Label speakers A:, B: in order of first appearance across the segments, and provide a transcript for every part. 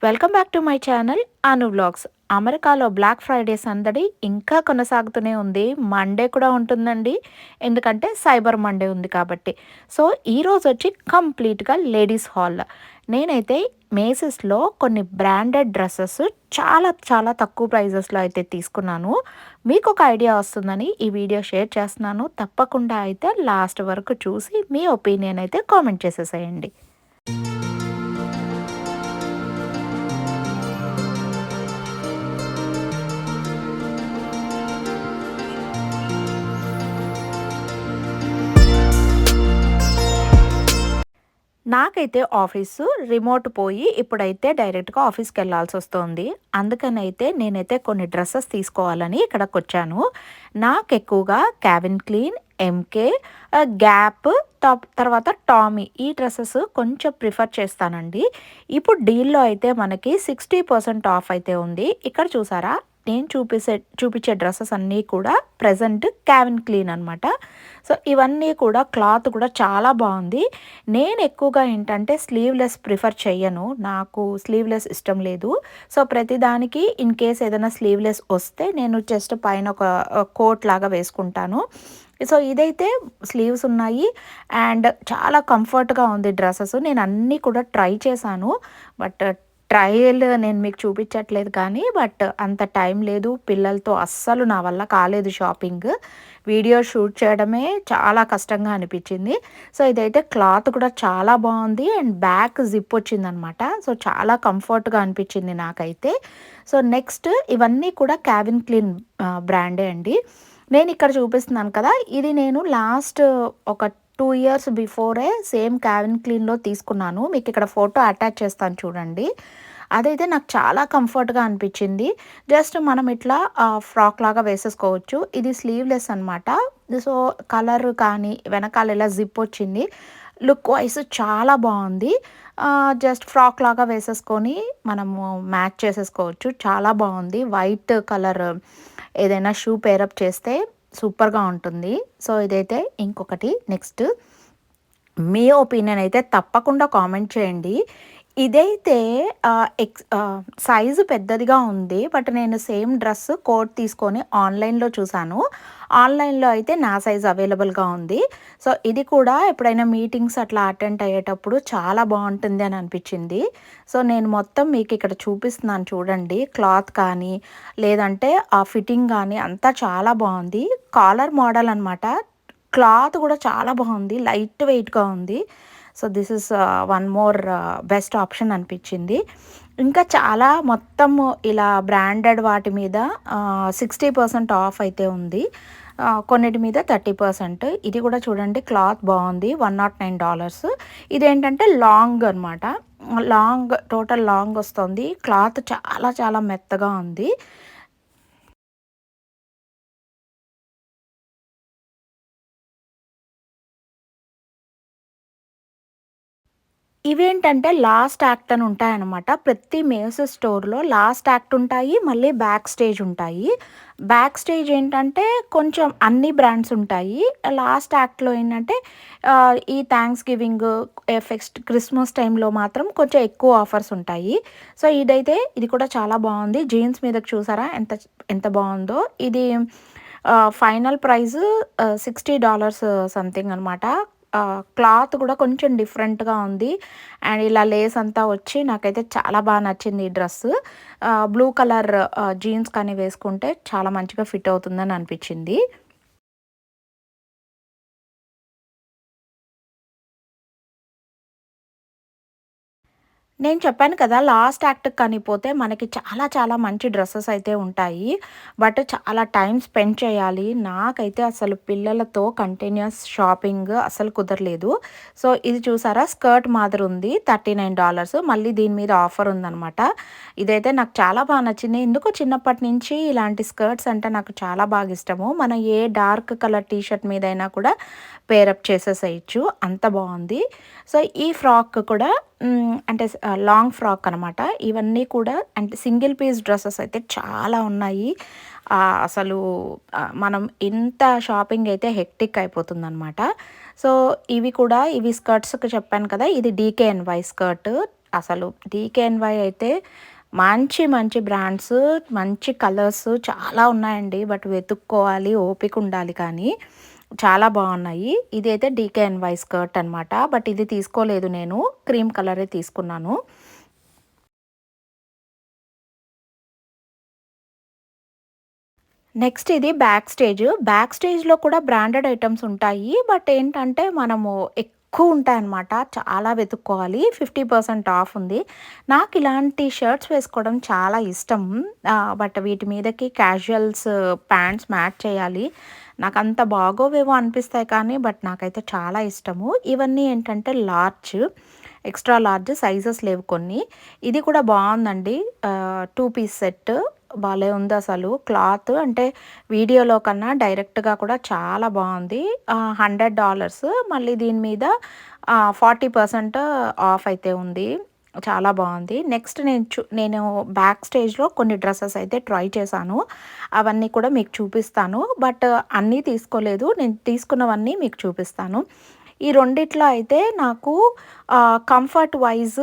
A: Welcome back to my channel Anu vlogs. అమెరికాలో black Friday సందడి ఇంకా కొనసాగుతూనే ఉంది. మండే కూడా ఉంటుందండి. ఎందుకంటే సైబర్ మండే ఉంది కాబట్టి. సో, ఈరోజు వచ్చి కంప్లీట్‌గా లేడీస్ హాల్. నేనైతే మేసిస్‌లో కొన్ని బ్రాండెడ్ డ్రెసెస్ చాలా చాలా తక్కువ ప్రైజెస్‌లో అయితే తీసుకున్నాను. మీకొక ఐడియా వస్తుందని ఈ వీడియో షేర్ చేస్తున్నాను. తప్పకుండా అయితే లాస్ట్ వరకు చూసి మీ ఒపీనియన్ అయితే కామెంట్ చేసేసేయండి. నాకైతే ఆఫీసు రిమోట్ పోయి ఇప్పుడైతే డైరెక్ట్‌గా ఆఫీస్‌కెళ్ళాల్సొస్తోంది. అందుకనైతే నేనైతే కొన్ని డ్రెసెస్ తీసుకోవాలని ఇక్కడికొచ్చాను. నాకెక్కువగా 'కాల్విన్ క్లీన్', 'ఎంకే', 'గ్యాప్' తర్వాత 'టామీ' ఈ డ్రెసెస్ కొంచెం ప్రిఫర్ చేస్తానండి. ఇప్పుడు డీల్‌లో అయితే మనకి 60% ఆఫ్ అయితే ఉంది. ఇక్కడ చూసారా? నేను చూపిచ్చే డ్రెసెస్ అన్నీ కూడా ప్రెజెంట్ 'కాల్విన్ క్లీన్' అనమాట. సో, ఇవన్నీ కూడా క్లాత్ కూడా చాలా బావుంది. నేను ఎక్కువగా ఏంటంటే స్లీవ్‌లెస్ ప్రిఫర్ చెయ్యను. నాకు స్లీవ్‌లెస్ ఇష్టం లేదు. సో, ప్రతిదానికి ఇన్ కేస్ ఏదైనా స్లీవ్‌లెస్ వస్తే నేను జస్ట్ పైన ఒక కోట్ లాగా వేసుకుంటాను. సో, ఇదైతే స్లీవ్స్ ఉన్నాయి అండ్ చాలా కంఫర్ట్‌గా ఉంది డ్రెసెస్. నేను అన్నీ కూడా ట్రై చేశాను. బట్ ట్రయల్ నేను మీకు చూపించట్లేదు కానీ అంత టైం లేదు. పిల్లలతో అస్సలు నా వల్ల కాలేదు షాపింగ్. వీడియో షూట్ చేయడమే చాలా కష్టంగా అనిపించింది. సో, ఇదైతే క్లాత్ కూడా చాలా బావుంది అండ్ బ్యాక్ జిప్ వచ్చిందనమాట. సో, చాలా కంఫర్ట్‌గా అనిపించింది నాకైతే. సో, నెక్స్ట్ ఇవన్నీ కూడా 'కాల్విన్ క్లీన్' బ్రాండే అండి. నేనిక్కడ చూపిస్తున్నాను కదా! ఇది నేను లాస్ట్ ఒక 2 ఇయర్స్ బిఫోరే సేమ్ 'కాల్విన్ క్లీన్‌లో' తీసుకున్నాను. మీకిక్కడ ఫోటో అటాచ్ చేస్తాను చూడండి. అదైతే నాకు చాలా కంఫర్ట్‌గా అనిపించింది. జస్ట్ మనం ఇట్లా ఫ్రాక్ లాగా వేసేసుకోవచ్చు. ఇది స్లీవ్‌లెస్ అనమాట. సో, కలర్ కానీ వెనకాల ఇలా జిప్ వచ్చింది. లుక్ వైస్ చాలా బావుంది. జస్ట్ ఫ్రాక్ లాగా వేసేసుకొని మనము మ్యాచ్ చేసేసుకోవచ్చు. చాలా బావుంది. వైట్ కలర్ ఏదైనా షూ పేరప్ చేస్తే సూపర్‌గా ఉంటుంది. సో, ఇదైతే ఇంకొకటి నెక్స్ట్ మీ ఒపీనియన్ అయితే తప్పకుండా కామెంట్ చేయండి. ఇదైతే సైజు పెద్దదిగా ఉంది. నేను సేమ్ డ్రెస్ కోట్ తీసుకొని ఆన్‌లైన్‌లో చూసాను. ఆన్‌లైన్‌లో అయితే నా సైజ్ అవైలబుల్‌గా ఉంది. సో, ఇది కూడా ఎప్పుడైనా మీటింగ్స్ అట్లా అటెండ్ అయ్యేటప్పుడు చాలా బావుంటుంది అని అనిపించింది. సో, నేను మొత్తం మీకిక్కడ చూపిస్తున్నాను చూడండి. క్లాత్ కానీ, లేదంటే ఆ ఫిట్టింగ్ గానీ అంతా చాలా బావుంది. కాలర్ మోడల్ అనమాట. క్లాత్ కూడా చాలా బావుంది. లైట్ వెయిట్‌గా ఉంది. So, this is one more best option అనిపించింది. ఇంకా చాలా మొత్తము ఇలా బ్రాండెడ్ వాటి మీద 60% ఆఫ్ అయితే ఉంది. కొన్నిటి మీద 30%. ఇది కూడా చూడండి క్లాత్ బావుంది. $109. ఇదేంటంటే లాంగ్ అనమాట. టోటల్ లాంగ్ వస్తుంది. క్లాత్ చాలా చాలా మెత్తగా ఉంది. ఇవేంటంటే లాస్ట్ యాక్ట్ అని ఉంటాయన్నమాట. ప్రతి మేసెస్ స్టోర్‌లో లాస్ట్ యాక్ట్ ఉంటాయి. మళ్ళీ బ్యాక్ స్టేజ్ ఉంటాయి. బ్యాక్ స్టేజ్ ఏంటంటే కొంచెం అన్ని బ్రాండ్స్ ఉంటాయి. లాస్ట్ యాక్ట్‌లో ఏంటంటే ఈ థాంక్స్ గివింగ్, క్రిస్మస్ టైంలో మాత్రం కొంచెం ఎక్కువ ఆఫర్స్ ఉంటాయి. సో, ఇది కూడా చాలా బావుంది. జీన్స్ మీదకి చూసారా ఎంత బావుందో. ఇది ఫైనల్ ప్రైస్ $60 సంథింగ్ అనమాట. క్లాత్ కూడా కొంచెం డిఫరెంట్‌గా ఉంది. అండ్ ఇలా లేస్ అంతా వచ్చి నాకైతే చాలా నచ్చింది ఈ డ్రెస్సు. బ్లూ కలర్ జీన్స్ కానీ వేసుకుంటే చాలా మంచిగా ఫిట్ అవుతుందని అనిపించింది. నేను చెప్పాను కదా! లాస్ట్ యాక్ట్‌కి కానీ పోతే మనకి చాలా చాలా మంచి డ్రెసెస్ అయితే ఉంటాయి. చాలా టైమ్ స్పెండ్ చేయాలి. నాకైతే అసలు పిల్లలతో కంటిన్యూయస్ షాపింగ్ అసలు కుదరలేదు. సో, ఇది చూసారా స్కర్ట్ మాదిరి ఉంది. $39 మళ్ళీ దీని మీద ఆఫర్ ఉందనమాట. ఇదైతే నాకు చాలా నచ్చింది. ఎందుకో చిన్నప్పటి నుంచి ఇలాంటి స్కర్ట్స్ అంటే నాకు చాలా బాగా ఇష్టము. మనం ఏ డార్క్ కలర్ టీ షర్ట్ మీదైనా కూడా పేరప్ చేసేసేయొచ్చు. అంత బావుంది. సో, ఈ ఫ్రాక్ కూడా అంటే లాంగ్ ఫ్రాక్ అనమాట. ఇవన్నీ కూడా అంటే సింగిల్ పీస్ డ్రెసెస్ అయితే చాలా ఉన్నాయి. అసలు మనం ఇంత షాపింగ్ అయితే హెక్టిక్ అయిపోతుందనమాట. సో, ఇవి స్కర్ట్స్‌కి చెప్పాను కదా! ఇది డీకేఎన్‌వై స్కర్ట్. అసలు డీకేఎన్‌వై అయితే మంచి మంచి బ్రాండ్స్, మంచి కలర్స్ చాలా ఉన్నాయండి. బట్ వెతుక్కోవాలి, ఓపిక ఉండాలి కానీ చాలా బాగున్నాయి. ఇదైతే డీకేఎన్‌వై స్కర్ట్ అనమాట. బట్ ఇది తీసుకోలేదు నేను. క్రీమ్ కలరే తీసుకున్నాను. నెక్స్ట్ ఇది బ్యాక్ స్టేజ్. బ్యాక్ స్టేజ్‌లో కూడా బ్రాండెడ్ ఐటెమ్స్ ఉంటాయి. బట్ ఏంటంటే మనము ఎక్కువుంటాయన్నమాట. చాలా వెతుక్కోవాలి. 50% ఆఫ్ ఉంది. నాకు ఇలాంటి షర్ట్స్ వేసుకోవడం చాలా ఇష్టం. బట్ వీటి మీదకి క్యాజువల్స్ ప్యాంట్స్ మ్యాచ్ చేయాలి. నాకంత బాగోవేమో అనిపిస్తాయి కానీ బట్ నాకైతే చాలా ఇష్టము. ఇవన్నీ ఏంటంటే లార్జ్, ఎక్స్ట్రా లార్జ్ సైజెస్ లేవు కొన్ని. ఇది కూడా బావుందండి. 2 పీస్ సెట్. భలే ఉందసలు. క్లాత్ అంటే వీడియోలో కన్నా డైరెక్ట్‌గా కూడా చాలా బావుంది. $100 మళ్ళీ దీని మీద 40% ఆఫ్ అయితే ఉంది. చాలా బావుంది. నెక్స్ట్ నేను బ్యాక్ స్టేజ్‌లో కొన్ని డ్రెసెస్ అయితే ట్రై చేశాను. అవన్నీ కూడా మీకు చూపిస్తాను. బట్ అన్నీ తీసుకోలేదు. నేను తీసుకున్నవన్నీ మీకు చూపిస్తాను. ఈ రెండిట్లో అయితే నాకు కంఫర్ట్ వైస్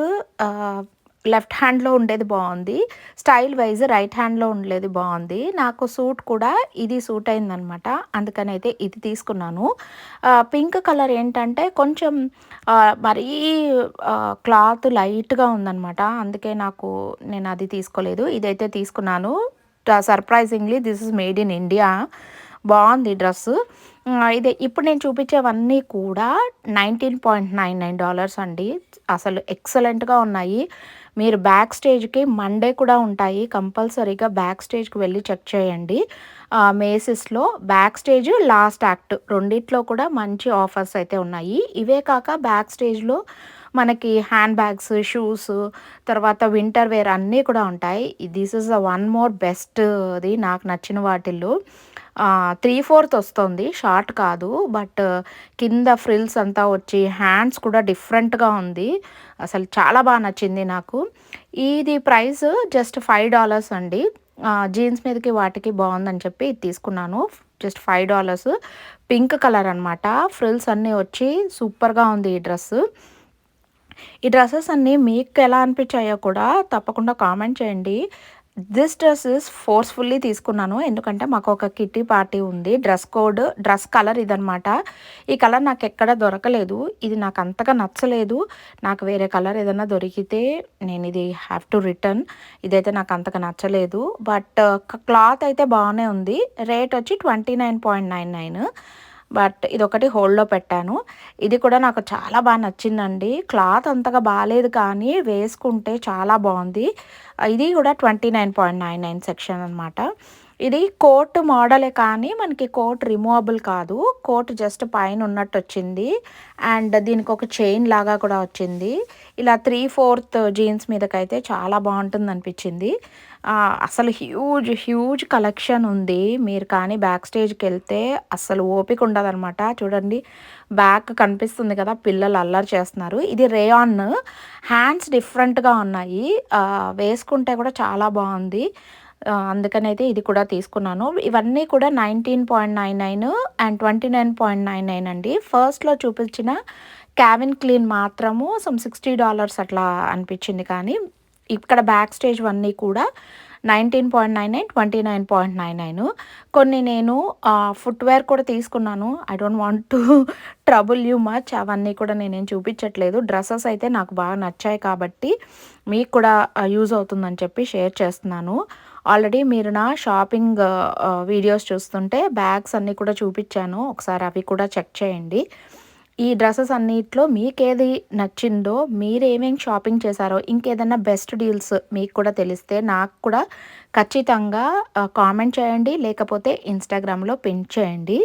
A: లెఫ్ట్ హ్యాండ్‌లో ఉండేది బావుంది. స్టైల్ వైస్ రైట్ హ్యాండ్‌లో ఉండేది బావుంది. నాకు సూట్ కూడా ఇది సూట్ అయిందనమాట. అందుకనైతే ఇది తీసుకున్నాను. పింక్ కలర్ ఏంటంటే కొంచెం మరీ క్లాత్ లైట్‌గా ఉందనమాట. అందుకే నేను అది తీసుకోలేదు. ఇదైతే తీసుకున్నాను. Surprisingly this is made in India. బావుంది డ్రెస్సు. ఇదే ఇప్పుడు నేను చూపించేవన్నీ కూడా $19.99 అండి. అసలు ఎక్సలెంట్‌గా ఉన్నాయి. మీరు బ్యాక్ స్టేజ్‌కి మండే కూడా ఉంటాయి. కంపల్సరీగా బ్యాక్ స్టేజ్‌కి వెళ్లి చెక్ చేయండి. మేసిస్‌లో బ్యాక్ స్టేజ్, లాస్ట్ యాక్ట్ రెండిట్లో కూడా మంచి ఆఫర్స్ అయితే ఉన్నాయి. ఇవే కాక బ్యాక్ స్టేజ్‌లో మనకి హ్యాండ్ బ్యాగ్స్, షూస్, తర్వాత వింటర్ వేర్ అన్నీ కూడా ఉంటాయి. This is the one more బెస్ట్‌ది నాకు నచ్చిన వాటిల్లో. 3/4 వస్తుంది. షార్ట్ కాదు. బట్ కింద ఫ్రిల్స్ అంతా వచ్చి హ్యాండ్స్ కూడా డిఫరెంట్‌గా ఉంది. అసలు చాలా నచ్చింది నాకు. ఇది ప్రైస్ జస్ట్ $5 అండి. జీన్స్ మీదకి వాటికి బావుందని చెప్పి ఇది తీసుకున్నాను. జస్ట్ $5. పింక్ కలర్ అనమాట. ఫ్రిల్స్ అన్నీ వచ్చి సూపర్‌గా ఉంది ఈ డ్రెస్సు. ఈ డ్రెసెస్ అన్నీ మీకెలా అనిపించాయో కూడా తప్పకుండా కామెంట్ చేయండి. దిస్ డ్రెస్ ఈస్ ఫోర్స్‌ఫుల్లీ తీసుకున్నాను. ఎందుకంటే మాకొక కిట్టి పార్టీ ఉంది. డ్రెస్ కలర్ ఇదనమాట. ఈ కలర్ నాకెక్కడ దొరకలేదు. ఇది నాకంతగా నచ్చలేదు. నాకు వేరే కలర్ ఏదన్నా దొరికితే నేనిది హ్యావ్ టు రిటర్న్. ఇదైతే నాకంతగా నచ్చలేదు. బట్ క్లాత్ అయితే బానే ఉంది. రేట్ వచ్చి 29.99. బట్ ఇదొకటి హోల్డ్‌లో పెట్టాను. ఇది కూడా నాకు చాలా నచ్చిందండి. క్లాత్ అంతగా బాలేదు కానీ వేసుకుంటే చాలా బావుంది. ఇది కూడా 29.99 సెక్షన్ అనమాట. ఇది కోట్ మోడలే కానీ మనకి కోట్ రిమూవబుల్ కాదు. కోట్ జస్ట్ పైన ఉన్నట్టొచ్చింది. అండ్ దీనికొక చైన్ లాగా కూడా వచ్చింది. ఇలా 3/4 జీన్స్ మీదకైతే చాలా బావుంటుందనిపించింది. అసలు హ్యూజ్ కలెక్షన్ ఉంది. మీరు కానీ బ్యాక్ స్టేజ్‌కెళ్తే అస్సలు ఓపిక ఉండదనమాట. చూడండి బ్యాక్ కనిపిస్తుంది కదా! పిల్లలు అల్లరి చేస్తున్నారు. ఇది రేయాన్. హ్యాండ్స్ డిఫరెంట్‌గా ఉన్నాయి. వేసుకుంటే కూడా చాలా బావుంది. అందుకనైతే ఇది కూడా తీసుకున్నాను. ఇవన్నీ కూడా 19.99 అండ్ 29.99 అండి. ఫస్ట్‌లో చూపించిన క్యావిన్ క్లీన్ మాత్రము $60 అట్లా అనిపించింది కానీ, ఇక్కడ బ్యాక్ స్టేజ్‌వన్నీ కూడా 19.99, 29.99. కొన్ని నేను ఫుట్‌వేర్ కూడా తీసుకున్నాను. I don't want to trouble you much. అవన్నీ కూడా నేనేం చూపించట్లేదు. డ్రెసెస్ అయితే నాకు బాగా నచ్చాయి కాబట్టి, మీకు కూడా యూజ్ అవుతుందని చెప్పి షేర్ చేస్తున్నాను. ఆల్రెడీ మీరు నా షాపింగ్ వీడియోస్ చూస్తుంటే బ్యాగ్స్ అన్నీ కూడా చూపించాను. ఒకసారి అవి కూడా చెక్ చేయండి. ఈ డ్రెసెస్ అన్నిట్లో మీకేది నచ్చిందో, మీరేమేం షాపింగ్ చేశారో, ఇంకేదన్నా బెస్ట్ డీల్స్ మీకు కూడా తెలిస్తే నాకు కూడా ఖచ్చితంగా కామెంట్ చేయండి. లేకపోతే ఇన్‌స్టాగ్రామ్‌లో పిన్ చేయండి.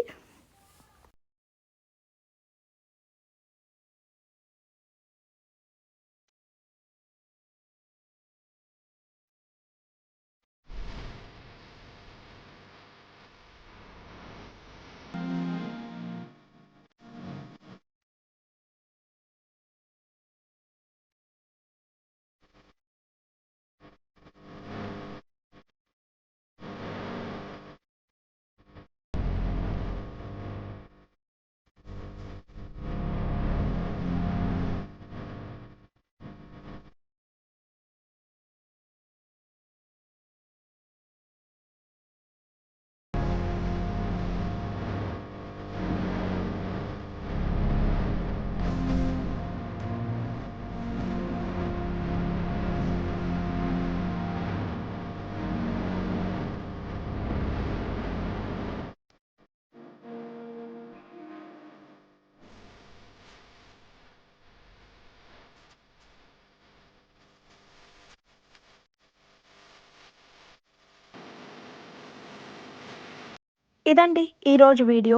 A: ఇదండి ఈరోజు వీడియో.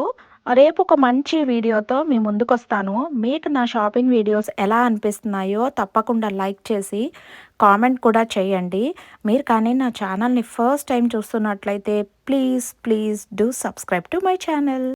A: రేపు ఒక మంచి వీడియోతో మీ ముందుకొస్తాను. మీకు నా షాపింగ్ వీడియోస్ ఎలా అనిపిస్తున్నాయో తప్పకుండా లైక్ చేసి కామెంట్ కూడా చేయండి. మీరు కానీ నా ఛానల్‌ని ఫస్ట్ టైమ్ చూస్తున్నట్లయితే please do subscribe to my channel.